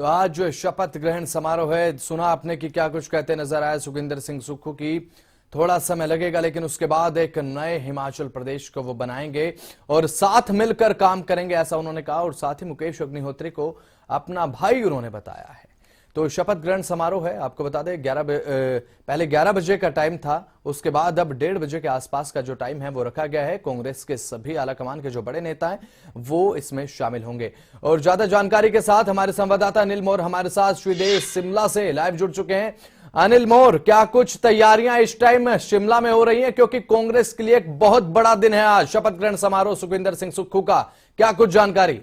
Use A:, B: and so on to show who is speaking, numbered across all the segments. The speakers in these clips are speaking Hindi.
A: तो आज शपथ ग्रहण समारोह है। सुना आपने कि क्या कुछ कहते नजर आए सुखविंदर सिंह सुक्खू की। थोड़ा समय लगेगा लेकिन उसके बाद एक नए हिमाचल प्रदेश को वो बनाएंगे और साथ मिलकर काम करेंगे, ऐसा उन्होंने कहा। और साथ ही मुकेश अग्निहोत्री को अपना भाई उन्होंने बताया है। तो शपथ ग्रहण समारोह है, आपको बता दें पहले 11 बजे का टाइम था, उसके बाद अब 1:30 बजे के आसपास का जो टाइम है वो रखा गया है। कांग्रेस के सभी आलाकमान के जो बड़े नेता हैं वो इसमें शामिल होंगे। और ज्यादा जानकारी के साथ हमारे संवाददाता अनिल मोर हमारे साथ श्रीदेश शिमला से लाइव जुड़ चुके हैं। अनिल मोर, क्या कुछ तैयारियां इस टाइम शिमला में हो रही हैं, क्योंकि कांग्रेस के लिए एक बहुत बड़ा दिन है आज, शपथ ग्रहण समारोह सुखविंदर सिंह सुक्खू का, क्या कुछ जानकारी?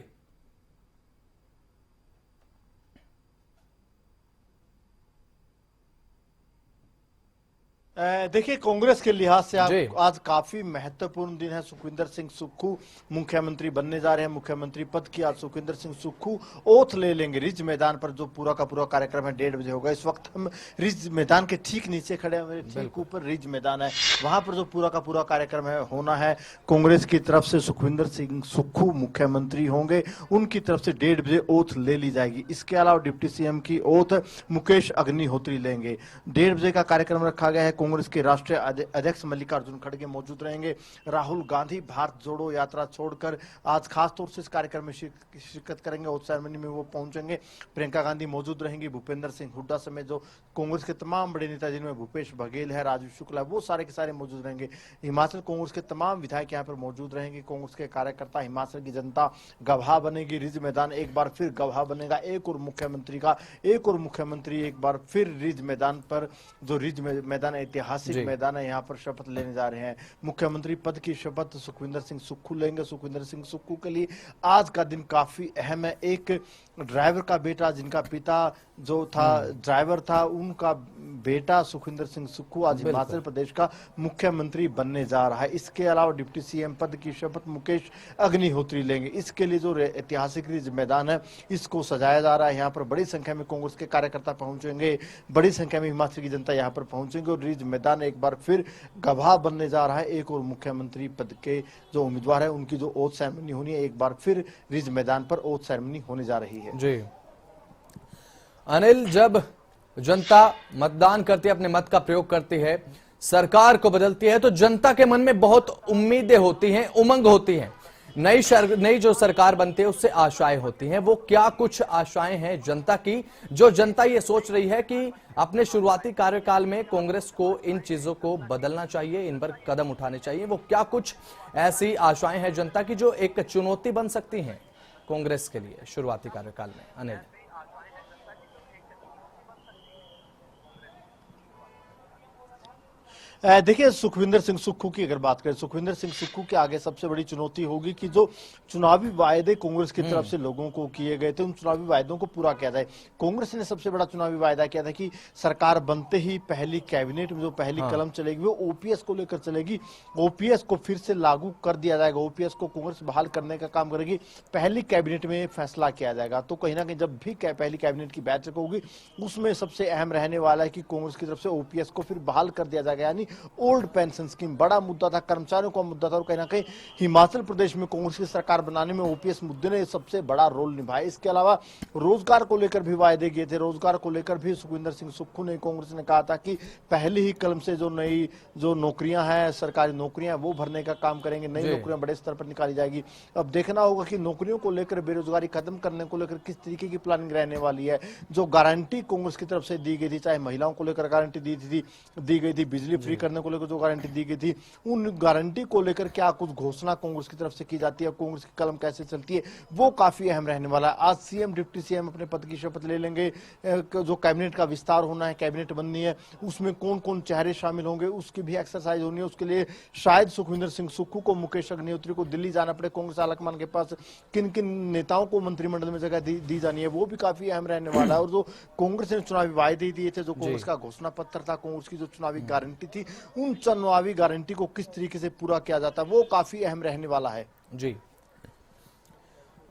B: देखिए, कांग्रेस के लिहाज से आज काफी महत्वपूर्ण दिन है। सुखविंदर सिंह सुक्खू मुख्यमंत्री बनने जा रहे हैं। मुख्यमंत्री पद की आज सुखविंदर सिंह सुक्खू ओथ ले लेंगे। रिज मैदान पर जो पूरा का पूरा कार्यक्रम है 1:30 बजे होगा। इस वक्त हम रिज मैदान के ठीक नीचे खड़े हैं, मेरे ठीक ऊपर रिज मैदान है, वहां पर जो पूरा का पूरा कार्यक्रम है होना है। कांग्रेस की तरफ से सुखविंदर सिंह सुक्खू मुख्यमंत्री होंगे, उनकी तरफ से 1:30 बजे ओथ ले ली जाएगी। इसके अलावा डिप्टी सीएम की ओथ मुकेश अग्निहोत्री लेंगे। 1:30 बजे का कार्यक्रम रखा गया है। कांग्रेस के राष्ट्रीय अध्यक्ष मल्लिकार्जुन खड़गे मौजूद रहेंगे। राहुल गांधी भारत जोड़ो यात्रा छोड़कर आज खास तौर से इस कार्यक्रम में शिरकत करेंगे। ओथ सेरेमनी में वो पहुंचेंगे। प्रियंका गांधी मौजूद रहेंगी। भूपेंद्र सिंह हुड्डा समेत जो कांग्रेस के तमाम बड़े नेता जिनमें भूपेश बघेल है, राजीव शुक्ला है, वो सारे के सारे मौजूद रहेंगे। हिमाचल कांग्रेस के तमाम विधायक यहाँ पर मौजूद रहेंगे। कांग्रेस के कार्यकर्ता, हिमाचल की जनता गवाह बनेगी। रिज मैदान एक बार फिर गवाह बनेगा। एक और मुख्यमंत्री एक बार फिर रिज मैदान पर, जो रिज मैदान ऐतिहासिक मैदान है, यहाँ पर शपथ लेने जा रहे हैं। मुख्यमंत्री पद की शपथ सुखविंदर सिंह सुक्खू लेंगे। सुखविंदर सिंह सुक्खू के लिए आज का दिन काफी अहम है। एक ड्राइवर का बेटा, जिनका पिता जो था ड्राइवर था, उनका बेटा सुखविंदर सिंह सुक्खू आज हिमाचल प्रदेश का मुख्यमंत्री बनने जा रहा है। इसके अलावा डिप्टी सीएम पद की शपथ मुकेश अग्निहोत्री लेंगे। इसके लिए जो ऐतिहासिक रिज मैदान है इसको सजाया जा रहा है। यहाँ पर बड़ी संख्या में कांग्रेस के कार्यकर्ता पहुंचेंगे, बड़ी संख्या में हिमाचल की जनता यहाँ पर पहुंचेंगे और रिज मैदान एक बार फिर गवाह बनने जा रहा है। एक और मुख्यमंत्री पद के जो उम्मीदवार है उनकी जो ओथ सेरेमनी होनी है, एक बार फिर रिज मैदान पर ओथ सेरेमनी होने जा रही है।
A: जी अनिल, जब जनता मतदान करती है, अपने मत का प्रयोग करती है, सरकार को बदलती है, तो जनता के मन में बहुत उम्मीदें होती हैं, उमंग होती हैं। नई जो सरकार बनती है उससे आशाएं होती हैं। वो क्या कुछ आशाएं हैं जनता की, जो जनता ये सोच रही है कि अपने शुरुआती कार्यकाल में कांग्रेस को इन चीजों को बदलना चाहिए, इन पर कदम उठाने चाहिए? वो क्या कुछ ऐसी आशाएं हैं जनता की जो एक चुनौती बन सकती हैं कांग्रेस के लिए शुरुआती कार्यकाल में? अनिल,
B: देखिए, सुखविंदर सिंह सुक्खू की अगर बात करें, सुखविंदर सिंह सुक्खू के आगे सबसे बड़ी चुनौती होगी कि जो चुनावी वायदे कांग्रेस की तरफ से लोगों को किए गए थे, उन चुनावी वायदों को पूरा किया जाए। कांग्रेस ने सबसे बड़ा चुनावी वायदा किया था कि सरकार बनते ही पहली कैबिनेट में जो पहली कलम चलेगी वो ओपीएस को लेकर चलेगी। ओपीएस को फिर से लागू कर दिया जाएगा। ओपीएस को कांग्रेस बहाल करने का काम करेगी। पहली कैबिनेट में फैसला किया जाएगा। तो कहीं ना कहीं जब भी पहली कैबिनेट की बैठक होगी उसमें सबसे अहम रहने वाला है कि कांग्रेस की तरफ से ओपीएस को फिर बहाल कर दिया जाएगा। यानी ओल्ड पेंशन स्कीम बड़ा मुद्दा था, कर्मचारियों का मुद्दा था, और कहीं ना कहीं हिमाचल प्रदेश में कांग्रेस की सरकार बनाने में ओपीएस मुद्दे ने सबसे बड़ा रोल निभाया। इसके अलावा रोजगार को लेकर भी वायदे किए थे। रोजगार को लेकर भी सुखविंदर सिंह सुक्खू ने, कांग्रेस ने कहा था कि पहली ही कलम से जो नई जो नौकरियां हैं, सरकारी नौकरियां, वो भरने का काम करेंगे। नई नौकरियां बड़े स्तर पर निकाली जाएगी। अब देखना होगा कि नौकरियों को लेकर, बेरोजगारी खत्म करने को लेकर किस तरीके की प्लानिंग रहने वाली है। जो गारंटी कांग्रेस की तरफ से दी गई थी, चाहे महिलाओं को लेकर गारंटी दी गई थी, बिजली फ्री करने को लेकर जो गारंटी दी गई थी, उन गारंटी को लेकर क्या कुछ घोषणा कांग्रेस की तरफ से की जाती है, कांग्रेस की कलम कैसे चलती है, वो काफी अहम रहने वाला है। आज सीएम, डिप्टी सीएम अपने पद की शपथ ले लेंगे। जो कैबिनेट का विस्तार होना है, कैबिनेट बननी है, उसमें कौन कौन चेहरे शामिल होंगे उसकी भी एक्सरसाइज होनी है। उसके लिए शायद सुखविंदर सिंह सुक्खू को, मुकेश अग्निहोत्री को दिल्ली जाना पड़े। कांग्रेस आलाकमान के पास किन किन नेताओं को मंत्रिमंडल में जगह दी जानी है, वो भी काफी अहम रहने वाला है। और जो कांग्रेस ने चुनावी वायदे दिए थे, जो कांग्रेस का घोषणा पत्र था, कांग्रेस की जो चुनावी गारंटी थी, उन चुनावी गारंटी को किस तरीके से पूरा किया जाता है वो काफी अहम रहने वाला है।
A: जी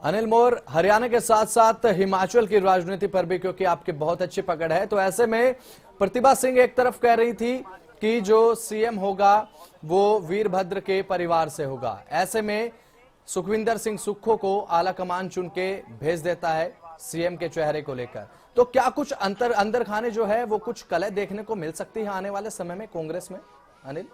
A: अनिल मोर, हरियाणा के साथ साथ हिमाचल की राजनीति पर भी क्योंकि आपकी बहुत अच्छी पकड़ है, तो ऐसे में प्रतिभा सिंह एक तरफ कह रही थी कि जो सीएम होगा वो वीरभद्र के परिवार से होगा। ऐसे में सुखविंदर सिंह सुक्खू को आला कमान चुन के भेज देता है सीएम के चेहरे को लेकर। तो क्या कुछ अंदर खाने जो है वो कुछ कलह देखने को मिल सकती है आने वाले समय में कांग्रेस में, अनिल?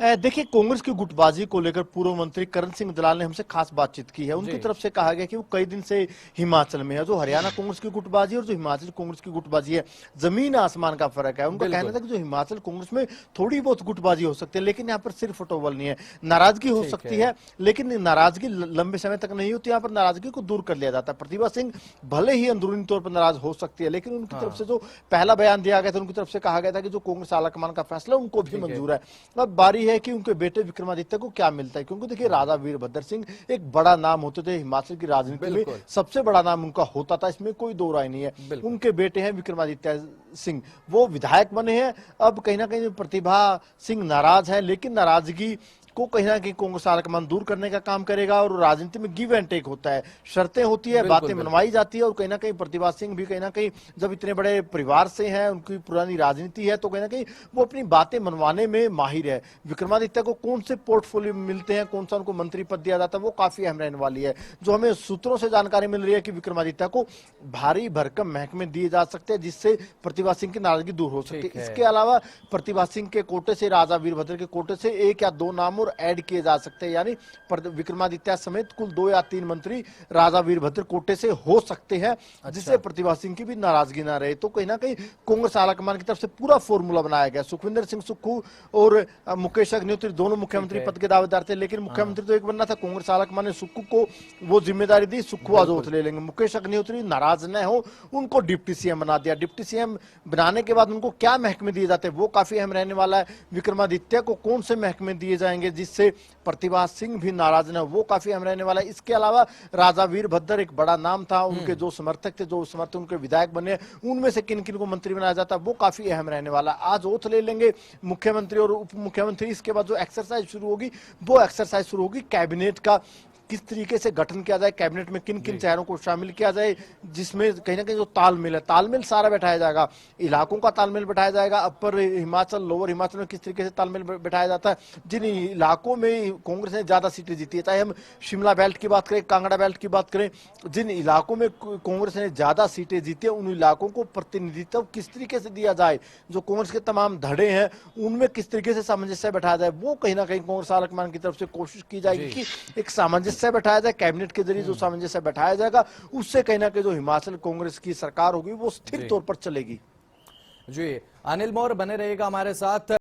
B: देखिए, कांग्रेस की गुटबाजी को लेकर पूर्व मंत्री करण सिंह दलाल ने हमसे खास बातचीत की है। उनकी तरफ से कहा गया कि वो कई दिन से हिमाचल में है। जो हरियाणा कांग्रेस की गुटबाजी और जो हिमाचल कांग्रेस की गुटबाजी है, जमीन आसमान का फर्क है। उनका कहना था कि जो हिमाचल कांग्रेस में थोड़ी बहुत गुटबाजी हो सकती है, लेकिन यहाँ पर सिर्फ फटोबल नहीं है। नाराजगी हो सकती है, लेकिन नाराजगी लंबे समय तक नहीं होती। यहाँ पर नाराजगी को दूर कर लिया जाता है। प्रतिभा सिंह भले ही अंदरूनी तौर पर नाराज हो सकती है, लेकिन उनकी तरफ से जो पहला बयान दिया गया था, उनकी तरफ से कहा गया था कि जो कांग्रेस आलाकमान का फैसला उनको भी मंजूर है। अब बारी है कि उनके बेटे विक्रमादित्य को क्या मिलता है, क्योंकि देखिए राजा वीरभद्र सिंह एक बड़ा नाम होते थे हिमाचल की राजनीति में, सबसे बड़ा नाम उनका होता था, इसमें कोई दो राय नहीं है। उनके बेटे हैं विक्रमादित्य सिंह, वो विधायक बने हैं। अब कहीं ना कहीं प्रतिभा सिंह नाराज है, लेकिन नाराजगी को कहीं ना कहीं कांग्रेस आलाकमान दूर करने का काम करेगा। और राजनीति में गिव एंड टेक होता है, शर्तें होती है, बातें मनवाई जाती है। और कहीं ना कहीं प्रतिभा सिंह भी कहीं ना कहीं जब इतने बड़े परिवार से हैं, उनकी पुरानी राजनीति है, तो कहीं ना कहीं वो अपनी बातें मनवाने में माहिर है। विक्रमादित्य को कौन से पोर्टफोलियो मिलते हैं, कौन सा उनको मंत्री पद दिया जाता है, वो काफी अहम रहने वाली है। जो हमें सूत्रों से जानकारी मिल रही है कि विक्रमादित्य को भारी भरकम महकमे दिए जा सकते हैं, जिससे प्रतिभा सिंह की नाराजगी दूर हो सकती है। इसके अलावा प्रतिभा सिंह के कोटे से, राजा वीरभद्र के कोटे से 1 या 2 नाम और ऐड किए जा सकते हैं, यानी विक्रमादित्य समेत कुल 2 या 3 मंत्री राजा वीरभद्र कोटे से हो सकते हैं, जिससे प्रतिभा सिंह की भी नाराजगी ना रहे। तो कहीं ना कहीं कांग्रेस आलाकमान की तरफ से पूरा फॉर्मूला बनाया गया। सुखविंदर सिंह सुक्खू और मुकेश अग्निहोत्री दोनों मुख्यमंत्री पद के दावेदार थे, लेकिन मुख्यमंत्री तो एक बनना था। कांग्रेस आलाकमान ने सुक्खू को वो जिम्मेदारी दी, सुक्खू आज ओथ ले लेंगे। मुकेश अग्निहोत्री नाराज न हो, उनको डिप्टी सीएम बना दिया। डिप्टी सीएम बनाने के बाद उनको क्या महकमे दिए जाते हैं, वो काफी अहम रहने वाला है। विक्रमादित्य को कौन से महकमे दिए जाएंगे जिससे प्रतिभा सिंह भी नाराज न, वो काफी अहम रहने वाला है। इसके अलावा राजा वीरभद्र एक बड़ा नाम था, उनके जो समर्थक थे, जो समर्थक उनके विधायक बने, उनमें से किन किन को मंत्री बनाया जाता है, वो काफी अहम रहने वाला है। आज ओथ ले लेंगे मुख्यमंत्री और उप मुख्यमंत्री। इसके बाद जो एक्सरसाइज शुरू होगी, वो एक्सरसाइज शुरू होगी कैबिनेट का किस तरीके से गठन किया जाए, कैबिनेट में किन किन चेहरों को शामिल किया जाए, जिसमें कहीं ना कहीं जो तालमेल है, तालमेल सारा बैठाया जाएगा। इलाकों का तालमेल बैठाया जाएगा, अपर हिमाचल, लोअर हिमाचल में किस तरीके से तालमेल बैठाया जाता है। जिन इलाकों में कांग्रेस ने ज्यादा सीटें जीती है, चाहे हम शिमला बेल्ट की बात करें, कांगड़ा बेल्ट की बात करें, जिन इलाकों में कांग्रेस ने ज्यादा सीटें जीती है, उन इलाकों को प्रतिनिधित्व किस तरीके से दिया जाए, जो कांग्रेस के तमाम धड़े हैं उनमें किस तरीके से सामंजस्य बैठाया जाए, वो कहीं ना कहीं कांग्रेस आलाकमान की तरफ से कोशिश की जाएगी कि एक सामंजस्य बैठाया जाए। कैबिनेट के जरिए जो सामंजस्य बैठाया जाएगा, उससे कहीं ना कहीं जो हिमाचल कांग्रेस की सरकार होगी वो स्थिर तौर पर चलेगी।
A: जी, अनिल मौर्य बने रहिएगा हमारे साथ।